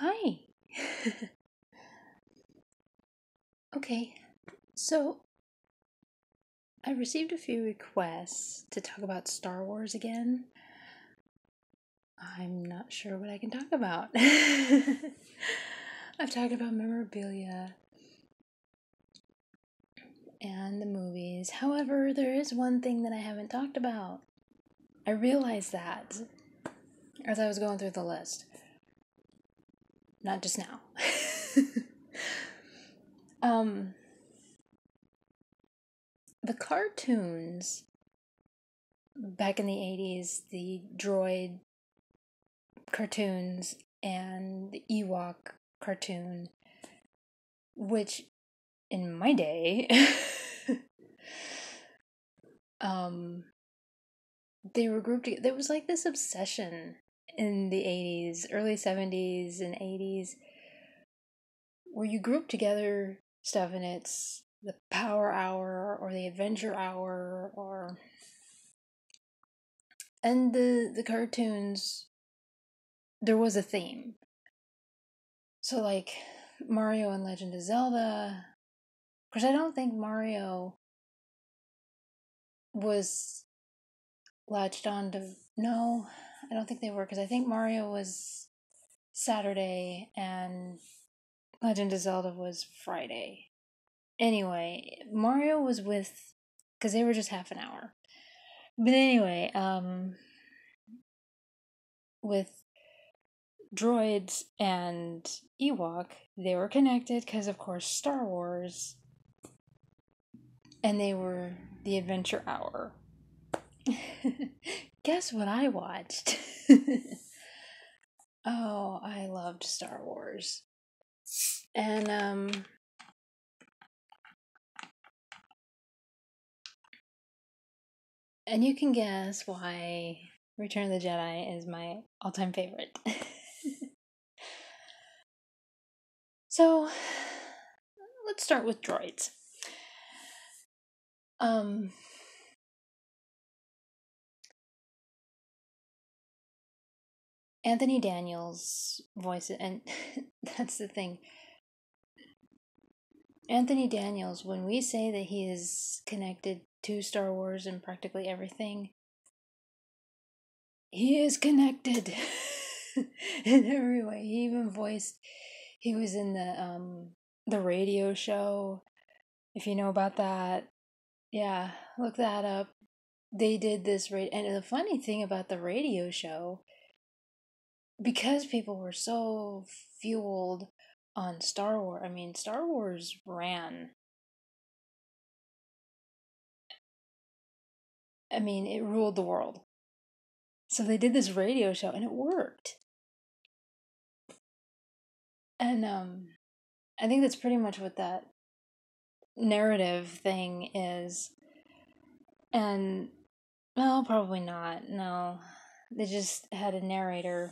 Hi. Okay, so I received a few requests to talk about Star Wars again. I'm not sure what I can talk about. I've talked about memorabilia and the movies. However, there is one thing that I haven't talked about. I realized that as I was going through the list. Not just now. um, the cartoons back in the 80s, the Droid cartoons and the Ewok cartoon, which in my day, they were grouped together. There was like this obsession in the 80s, early 70s and 80s, where you group together stuff and it's the Power Hour or the Adventure Hour and the cartoons, there was a theme. So like Mario and Legend of Zelda. Of course, I don't think Mario was latched on to. No, I don't think they were, because I think Mario was Saturday and Legend of Zelda was Friday. Anyway, Mario was with. Because they were just half an hour. But anyway, with droids and Ewok, they were connected because, of course, Star Wars. And they were the Adventure Hour. Guess what I watched? Oh, I loved Star Wars. And you can guess why Return of the Jedi is my all-time favorite. So, let's start with droids. Anthony Daniels' voice, and that's the thing. Anthony Daniels, when we say that he is connected to Star Wars and practically everything, he is connected in every way. He even voiced. He was in the radio show. If you know about that, yeah, look that up. They did this and the funny thing about the radio show, because people were so fueled on Star Wars. I mean, Star Wars ran. I mean, it ruled the world. So they did this radio show and it worked. And I think that's pretty much what that narrative thing is. And well, probably not. No. They just had a narrator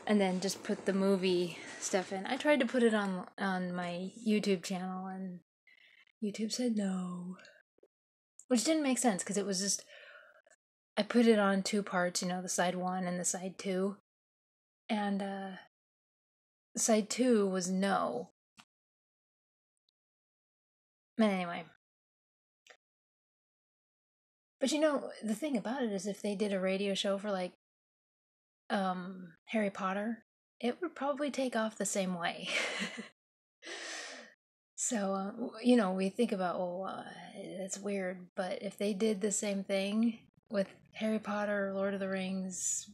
and then just put the movie stuff in. I tried to put it on my YouTube channel and YouTube said no. Which didn't make sense because it was just, I put it on two parts, the side one and the side two. And side two was no. But anyway. But the thing about it is if they did a radio show for like Harry Potter, it would probably take off the same way. So, we think about, that's weird, but if they did the same thing with Harry Potter, Lord of the Rings,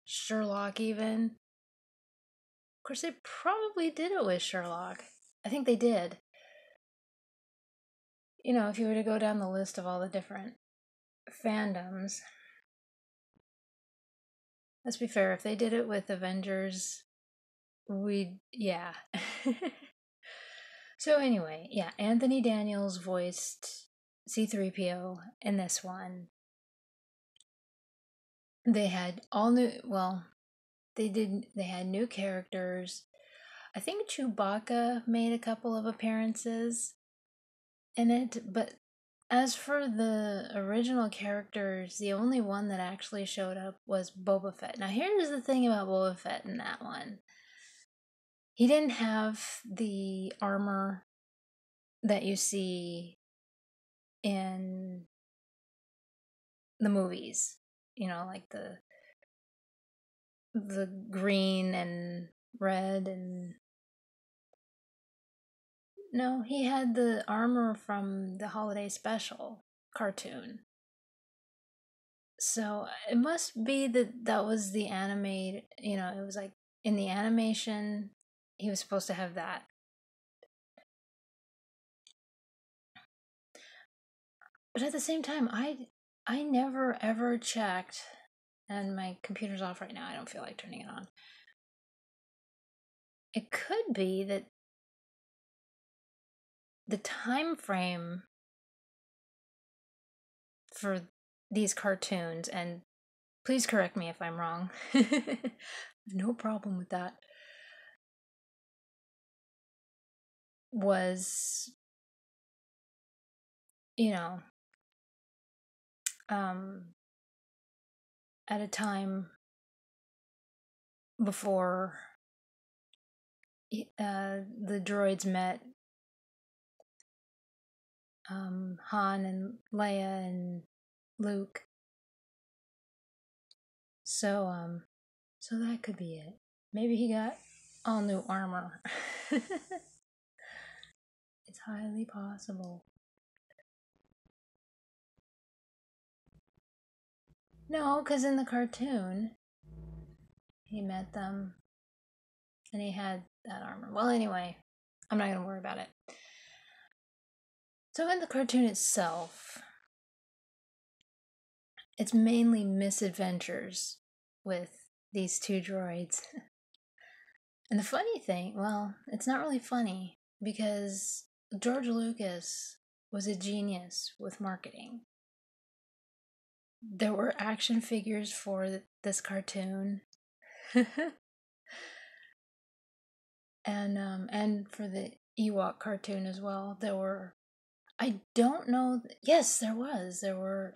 Sherlock even, of course they probably did it with Sherlock. I think they did. If you were to go down the list of all the different fandoms, let's be fair, if they did it with Avengers, yeah. So anyway, yeah, Anthony Daniels voiced C-3PO in this one. They had they had new characters. I think Chewbacca made a couple of appearances in it, but as for the original characters, the only one that actually showed up was Boba Fett. Now here's the thing about Boba Fett in that one. He didn't have the armor that you see in the movies, like the green and red. And no, he had the armor from the holiday special cartoon. So it must be that was the animated, it was like in the animation he was supposed to have that. But at the same time, I never ever checked, and my computer's off right now. I don't feel like turning it on. It could be that the time frame for these cartoons, and please correct me if I'm wrong. No problem with that. Was, you know, at a time before the droids met Han and Leia and Luke. So that could be it. Maybe he got all new armor. It's highly possible. No, because in the cartoon, he met them and he had that armor. Well, anyway, I'm not going to worry about it. So in the cartoon itself, it's mainly misadventures with these two droids. And the funny thing, well, it's not really funny because George Lucas was a genius with marketing. There were action figures for this cartoon. And for the Ewok cartoon as well. There were, I don't know, yes, there were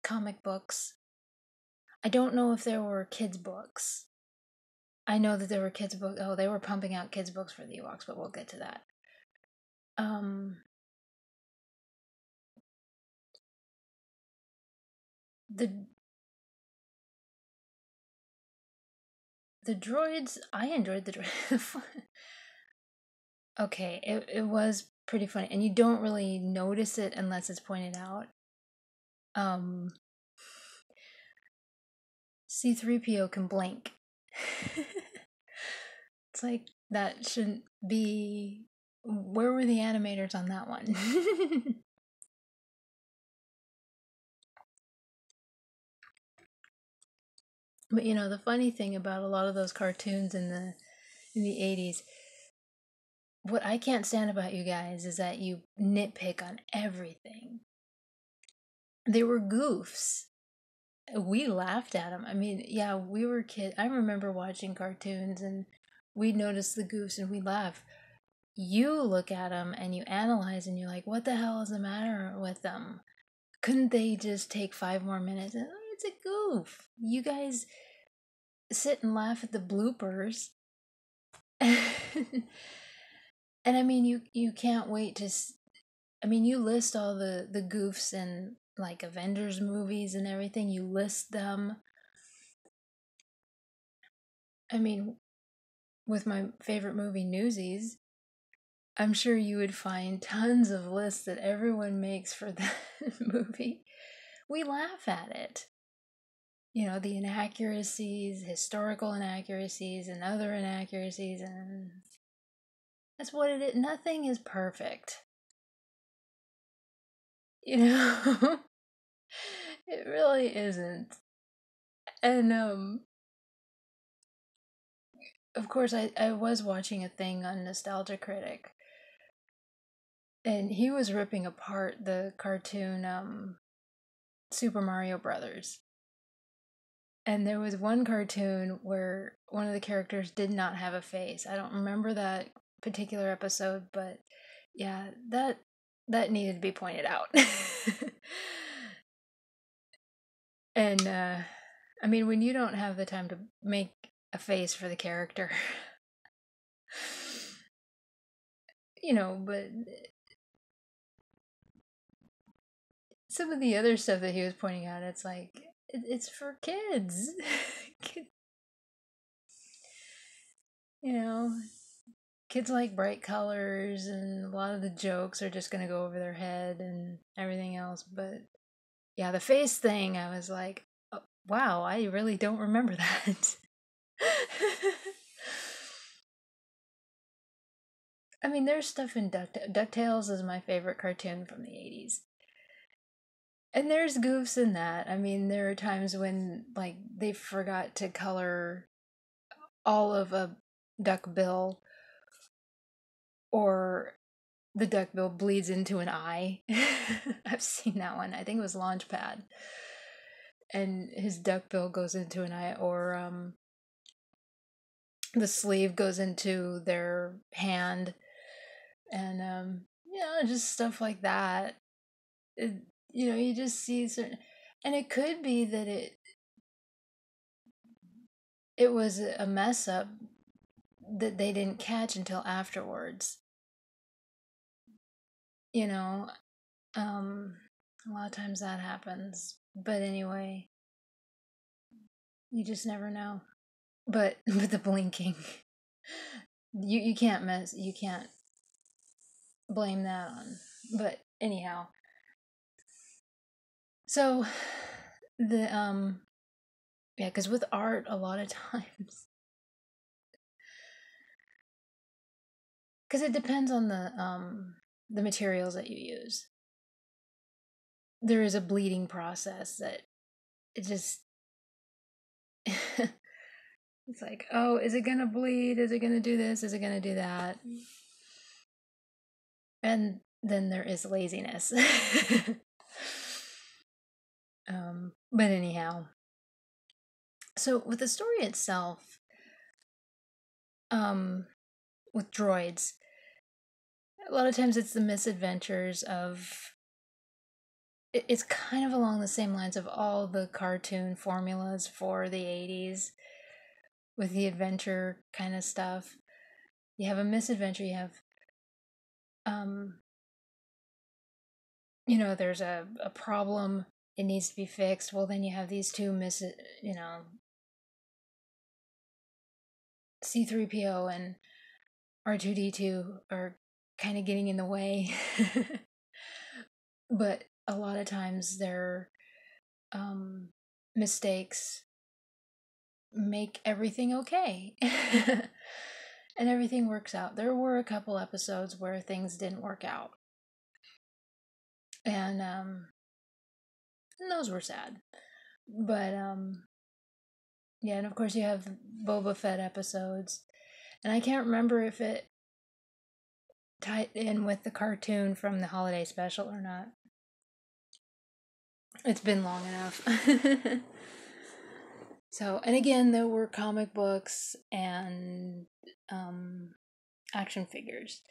comic books. I don't know if there were kids books. I know that there were kids books. Oh, they were pumping out kids books for the Ewoks, but we'll get to that. The droids, I enjoyed the droids. Okay, it was pretty funny, and you don't really notice it unless it's pointed out. C-3PO can blink. It's like, that shouldn't be... Where were the animators on that one? But the funny thing about a lot of those cartoons in the 80s, what I can't stand about you guys is that you nitpick on everything. They were goofs. We laughed at them. I mean, yeah, we were kids. I remember watching cartoons and we noticed the goofs and we laugh. You look at them and you analyze and you're like, what the hell is the matter with them? Couldn't they just take 5 more minutes? And, oh, it's a goof. You guys sit and laugh at the bloopers. And I mean, you can't wait to... I mean, you list all the goofs in like Avengers movies and everything. You list them. I mean, with my favorite movie, Newsies, I'm sure you would find tons of lists that everyone makes for that movie. We laugh at it. The inaccuracies, historical inaccuracies, and other inaccuracies, and that's what it is. Nothing is perfect. It really isn't. And, of course, I was watching a thing on Nostalgia Critic, and he was ripping apart the cartoon, Super Mario Brothers. And there was one cartoon where one of the characters did not have a face. I don't remember that particular episode, but yeah, that needed to be pointed out. And I mean, when you don't have the time to make a face for the character, But some of the other stuff that he was pointing out, it's like, it's for kids. you know, Kids like bright colors, and a lot of the jokes are just gonna go over their head and everything else. But yeah, the face thing, I was like, oh, wow, I really don't remember that. I mean, there's stuff in DuckTales is my favorite cartoon from the 80s. And there's goofs in that. I mean, there are times when, like, they forgot to color all of a duck bill, or the duck bill bleeds into an eye. I've seen that one. I think it was Launchpad. And his duck bill goes into an eye, or the sleeve goes into their hand, and just stuff like that. You just see certain, and it could be that it was a mess up that they didn't catch until afterwards. You know, a lot of times that happens. But anyway, you just never know. But with the blinking, you can't blame that on. But anyhow, so the yeah, because with art, a lot of times, because it depends on the materials that you use. There is a bleeding process that it just it's like, oh, is it gonna bleed? Is it gonna do this? Is it gonna do that? And then there is laziness. But anyhow, so with the story itself, with droids, a lot of times it's the misadventures of. It's kind of along the same lines of all the cartoon formulas for the 80s, with the adventure kind of stuff. You have a misadventure, you have there's a problem, it needs to be fixed. Well, then you have these two C3PO and R2D2 are kind of getting in the way. But a lot of times their mistakes make everything okay. And everything works out. There were a couple episodes where things didn't work out. And those were sad. But yeah, and of course you have Boba Fett episodes. And I can't remember if it tied in with the cartoon from the holiday special or not. It's been long enough. So, and again, there were comic books and action figures.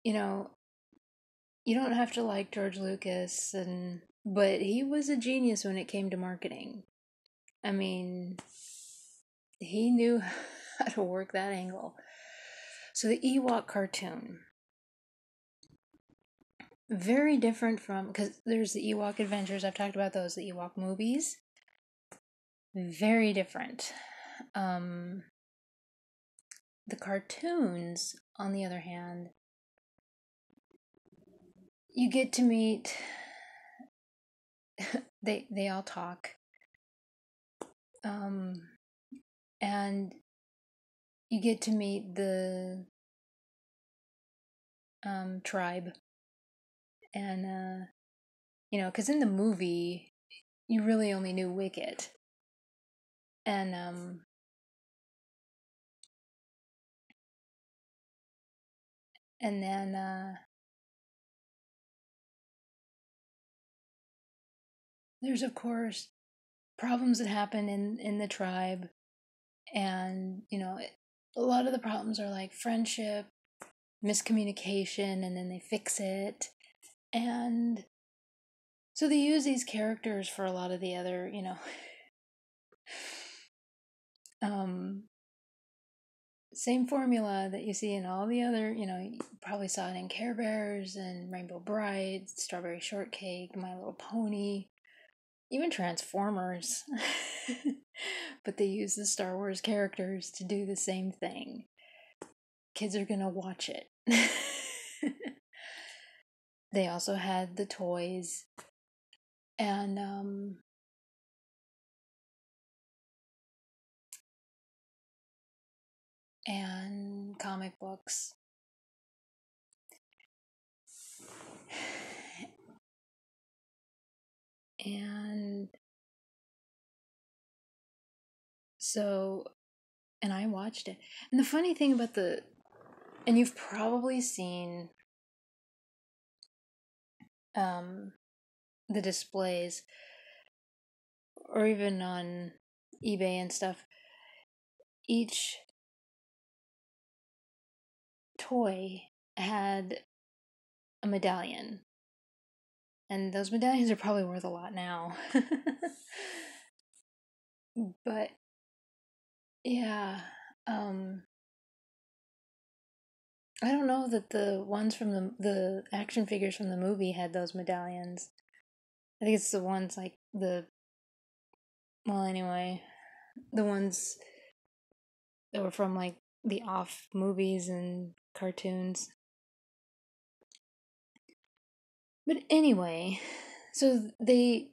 You don't have to like George Lucas, but he was a genius when it came to marketing. I mean, he knew how to work that angle. So the Ewok cartoon, very different from, because there's the Ewok Adventures, I've talked about those, the Ewok movies. Very different. The cartoons, on the other hand, you get to meet, they all talk. And you get to meet the tribe. And because in the movie you really only knew Wicket. And then there's of course problems that happen in the tribe. And a lot of the problems are like friendship, miscommunication, and then they fix it. And so they use these characters for a lot of the other same formula that you see in all the other, you probably saw it in Care Bears and Rainbow Bright, Strawberry Shortcake, My Little Pony, even Transformers. But they use the Star Wars characters to do the same thing. Kids are gonna watch it. They also had the toys and comic books. And so, and I watched it. And the funny thing about and you've probably seen the displays, or even on eBay and stuff, each toy had a medallion. And those medallions are probably worth a lot now. But yeah, I don't know that the ones from the action figures from the movie had those medallions. I think it's the ones like well, anyway, the ones that were from like the off movies and cartoons. But anyway, so I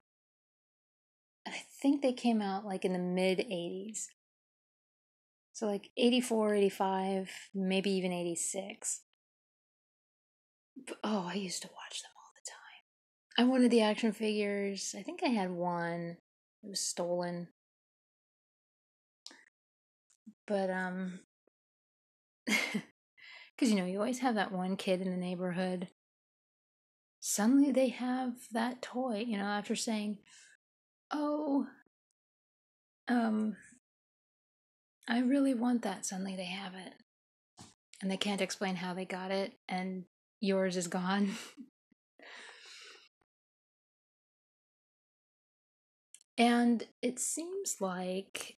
think they came out like in the mid 80s. So like 84, 85, maybe even 86. But, oh, I used to watch them all the time. I wanted the action figures. I think I had one. It was stolen. But because you always have that one kid in the neighborhood. Suddenly they have that toy, after saying, "Oh, I really want that." Suddenly they have it. And they can't explain how they got it, and yours is gone. And it seems like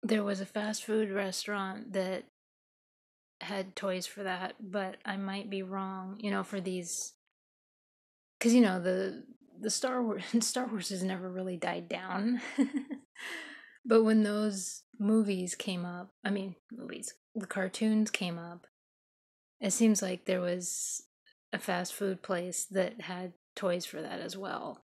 there was a fast food restaurant that had toys for that, but I might be wrong, for these, because the Star Wars has never really died down. But when those movies came up, the cartoons came up, it seems like there was a fast food place that had toys for that as well.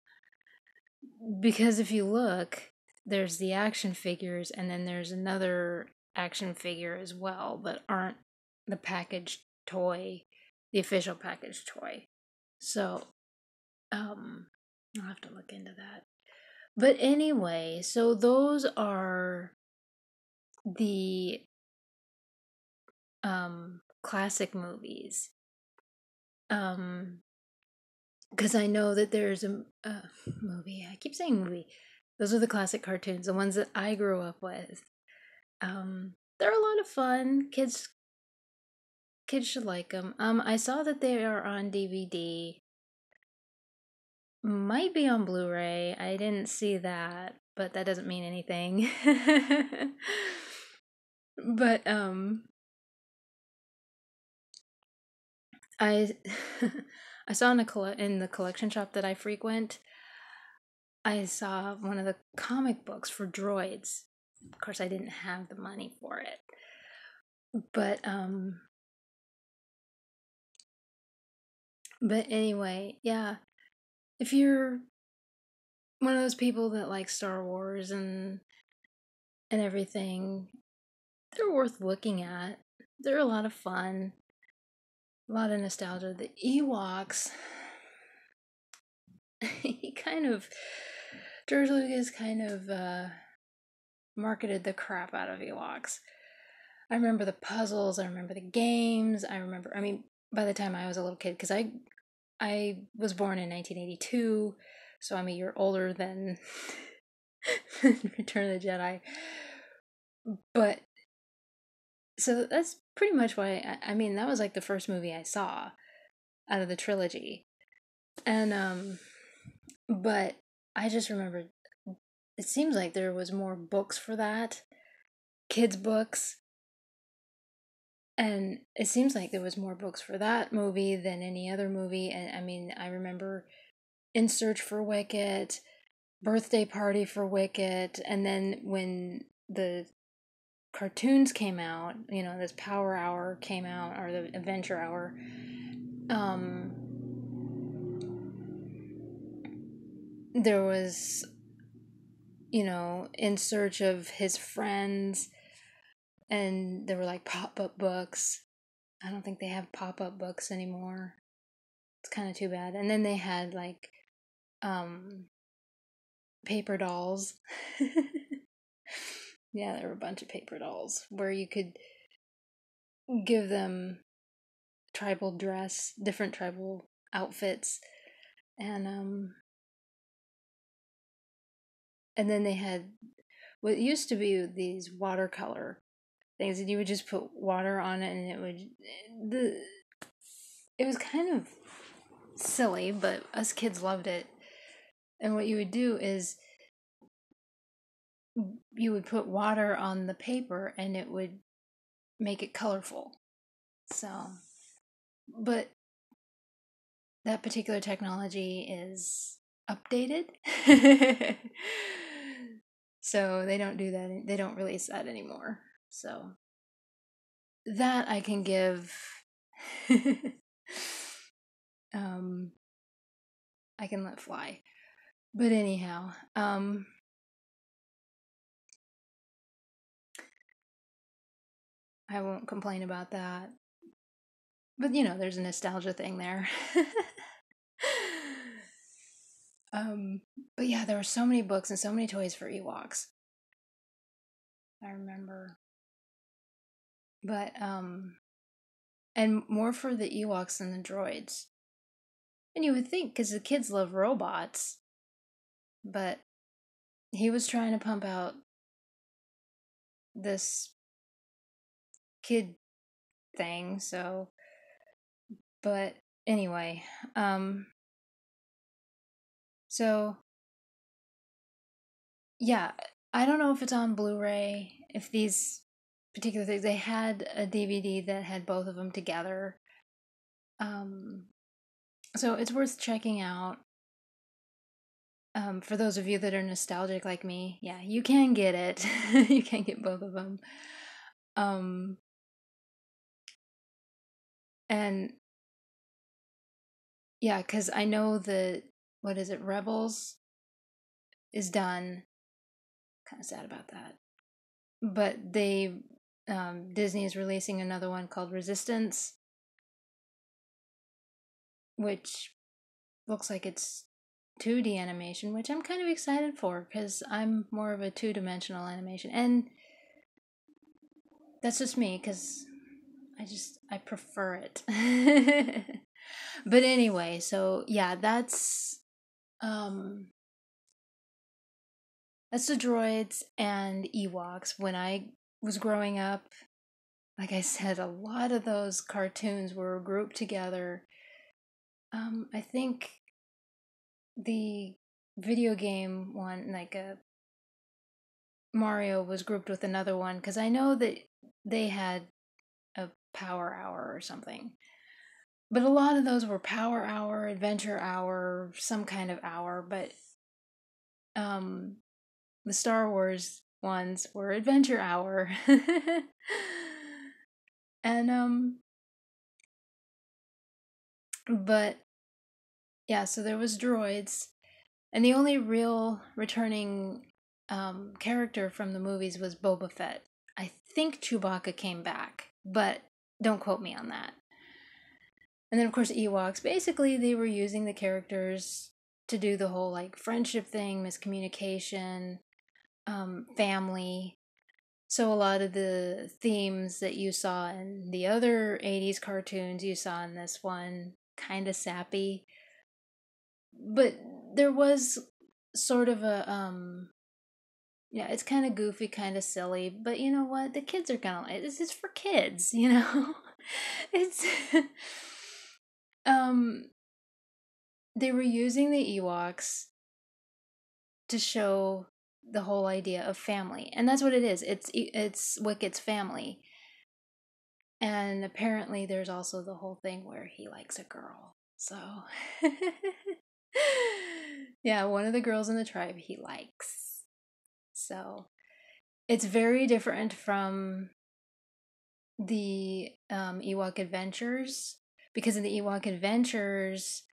Because if you look, there's the action figures, and then there's another action figure as well that aren't the packaged toy, the official packaged toy. So, I'll have to look into that. But anyway, so those are the classic movies. Because I know that there's a movie. I keep saying movie. Those are the classic cartoons, the ones that I grew up with. They're a lot of fun. Kids should like them. I saw that they are on DVD. Might be on Blu-ray. I didn't see that, but that doesn't mean anything. But I I saw in the collection shop that I frequent, I saw one of the comic books for Droids. Of course, I didn't have the money for it. But anyway, yeah. If you're one of those people that like Star Wars and everything, they're worth looking at. They're a lot of fun. A lot of nostalgia. The Ewoks, George Lucas kind of marketed the crap out of Ewoks. I remember the puzzles, I remember the games, by the time I was a little kid, because I was born in 1982, so I'm a year older than Return of the Jedi. But, so that's pretty much why, that was like the first movie I saw out of the trilogy. And, but I just remember it seems like there was more books for that, kids' books. And it seems like there was more books for that movie than any other movie. And I mean, I remember In Search for Wicket, Birthday Party for Wicket, and then when the cartoons came out, this Power Hour came out, or the Adventure Hour, there was, In Search of His Friends, and there were like pop-up books. I don't think they have pop-up books anymore. It's kind of too bad. And then they had like paper dolls. Yeah, there were a bunch of paper dolls where you could give them tribal dress, different tribal outfits, and then they had what used to be these watercolor things that you would just put water on it, and it was kind of silly, but us kids loved it. And what you would do is you would put water on the paper and it would make it colorful. So, but that particular technology is updated. So they don't do that. They don't release that anymore. So that I can give. I can let fly. But anyhow, I won't complain about that. But there's a nostalgia thing there. But yeah, there were so many books and so many toys for Ewoks. I remember. But and more for the Ewoks than the droids. And you would think, because the kids love robots, but he was trying to pump out this kid thing, so. But anyway, so yeah, I don't know if it's on Blu-ray, if these particular things, they had a DVD that had both of them together. So it's worth checking out. For those of you that are nostalgic like me, yeah, you can get it. You can get both of them. And yeah, because I know that, what is it, Rebels is done. Kind of sad about that. But Disney is releasing another one called Resistance, which looks like it's 2D animation, which I'm kind of excited for because I'm more of a two-dimensional animation. And that's just me because I prefer it. But anyway, so yeah, that's the droids and Ewoks. When I was growing up, like I said, a lot of those cartoons were grouped together. I think the video game one, like Mario, was grouped with another one because I know that they had a Power Hour or something. But a lot of those were Power Hour, Adventure Hour, some kind of hour. But the Star Wars ones were Adventure Hour. And but yeah, so there was droids, and the only real returning character from the movies was Boba Fett. I think Chewbacca came back, but don't quote me on that. And then, of course, Ewoks. Basically, they were using the characters to do the whole like friendship thing, miscommunication, family. So a lot of the themes that you saw in the other 80s cartoons, you saw in this one, kind of sappy. But there was sort of a yeah, it's kind of goofy, kind of silly, but you know what? The kids are gonna like this is for kids, you know? It's um they were using the Ewoks to show the whole idea of family. And that's what it is. It's Wicked's family. And apparently there's also the whole thing where he likes a girl. So yeah, one of the girls in the tribe he likes. So it's very different from the Ewok Adventures, because in the Ewok Adventures,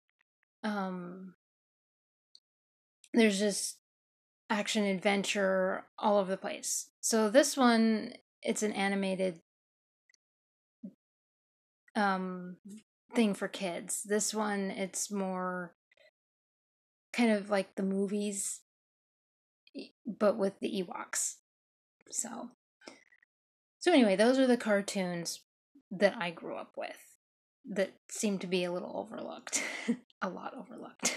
there's just action adventure all over the place. So this one, it's an animated thing for kids. This one, it's more kind of like the movies, but with the Ewoks. So anyway, those are the cartoons that I grew up with that seem to be a little overlooked. A lot overlooked.